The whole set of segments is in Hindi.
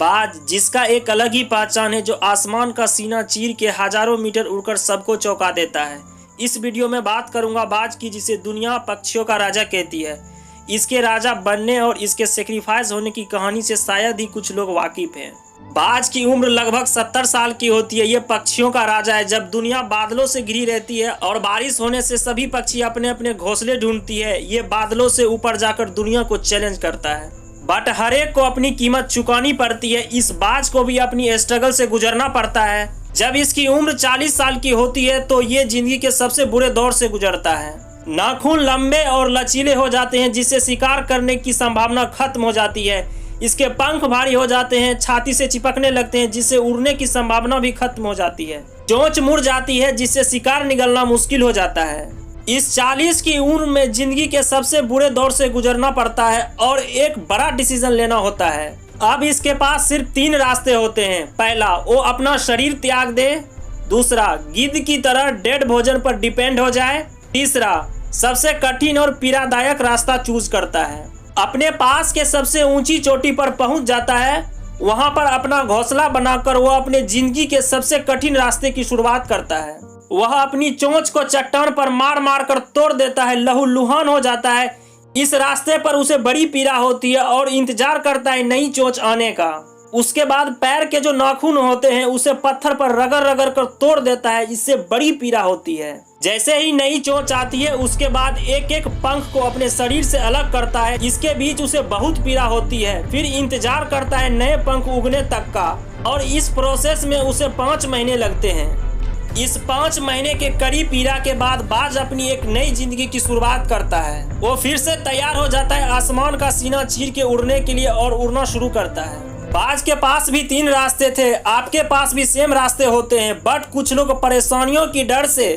बाज, जिसका एक अलग ही पहचान है, जो आसमान का सीना चीर के हजारों मीटर उड़कर सबको चौंका देता है। इस वीडियो में बात करूंगा बाज की, जिसे दुनिया पक्षियों का राजा कहती है। इसके राजा बनने और इसके सेक्रीफाइस होने की कहानी से शायद ही कुछ लोग वाकिफ हैं। बाज की उम्र लगभग 70 साल की होती है। ये पक्षियों का राजा है। जब दुनिया बादलों से घिरी रहती है और बारिश होने से सभी पक्षी अपने अपने घोंसले ढूंढती है, ये बादलों से ऊपर जाकर दुनिया को चैलेंज करता है। बट हर एक को अपनी कीमत चुकानी पड़ती है। इस बाज को भी अपनी स्ट्रगल से गुजरना पड़ता है। जब इसकी उम्र 40 साल की होती है तो ये जिंदगी के सबसे बुरे दौर से गुजरता है। नाखून लंबे और लचीले हो जाते हैं, जिससे शिकार करने की संभावना खत्म हो जाती है। इसके पंख भारी हो जाते हैं, छाती से चिपकने लगते हैं, जिससे उड़ने की संभावना भी खत्म हो जाती है। चोंच मुड़ जाती है, जिससे शिकार निगलना मुश्किल हो जाता है। इस 40 की उम्र में जिंदगी के सबसे बुरे दौर से गुजरना पड़ता है और एक बड़ा डिसीजन लेना होता है। अब इसके पास सिर्फ 3 रास्ते होते हैं। पहला, वो अपना शरीर त्याग दे। दूसरा, गिद्ध की तरह डेड भोजन पर डिपेंड हो जाए। तीसरा, सबसे कठिन और पीड़ादायक रास्ता चूज करता है। अपने पास के सबसे ऊंची चोटी पर पहुंच जाता है। वहां पर अपना घोंसला बनाकर वो अपने जिंदगी के सबसे कठिन रास्ते की शुरुआत करता है। वह अपनी चोंच को चट्टान पर मार मार कर तोड़ देता है, लहूलुहान हो जाता है। इस रास्ते पर उसे बड़ी पीड़ा होती है और इंतजार करता है नई चोंच आने का। उसके बाद पैर के जो नाखून होते हैं उसे पत्थर पर रगड़ रगड़ कर तोड़ देता है। इससे बड़ी पीड़ा होती है। जैसे ही नई चोंच आती है, उसके बाद एक एक पंख को अपने शरीर से अलग करता है। इसके बीच उसे बहुत पीड़ा होती है। फिर इंतजार करता है नए पंख उगने तक का, और इस प्रोसेस में उसे 5 महीने लगते हैं। इस 5 महीने के कड़ी पीड़ा के बाद बाज अपनी एक नई जिंदगी की शुरुआत करता है। वो फिर से तैयार हो जाता है आसमान का सीना चीर के उड़ने के लिए और उड़ना शुरू करता है। बाज के पास भी 3 रास्ते थे। आपके पास भी सेम रास्ते होते हैं, बट कुछ लोग परेशानियों की डर से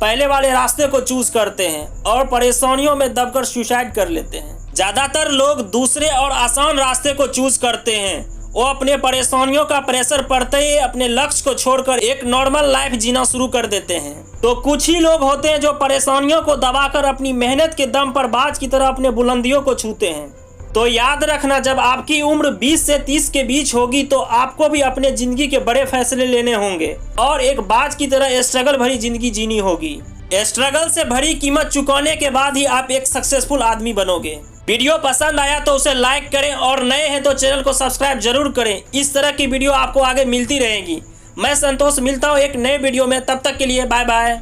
पहले वाले रास्ते को चूज करते हैं और परेशानियों में दबकर सुसाइड कर लेते हैं। ज्यादातर लोग दूसरे और आसान रास्ते को चूज करते हैं। वो अपने परेशानियों का प्रेशर पड़ते ही अपने लक्ष्य को छोड़कर एक नॉर्मल लाइफ जीना शुरू कर देते हैं। तो कुछ ही लोग होते हैं जो परेशानियों को दबाकर अपनी मेहनत के दम पर बाज की तरह अपने बुलंदियों को छूते हैं। तो याद रखना, जब आपकी उम्र 20 से 30 के बीच होगी तो आपको भी अपने जिंदगी के बड़े फैसले लेने होंगे और एक बाज की तरह स्ट्रगल भरी जिंदगी जीनी होगी। स्ट्रगल से भरी कीमत चुकाने के बाद ही आप एक सक्सेसफुल आदमी बनोगे। वीडियो पसंद आया तो उसे लाइक करें और नए हैं तो चैनल को सब्सक्राइब जरूर करें। इस तरह की वीडियो आपको आगे मिलती रहेगी। मैं संतोष, मिलता हूँ एक नए वीडियो में। तब तक के लिए बाय बाय।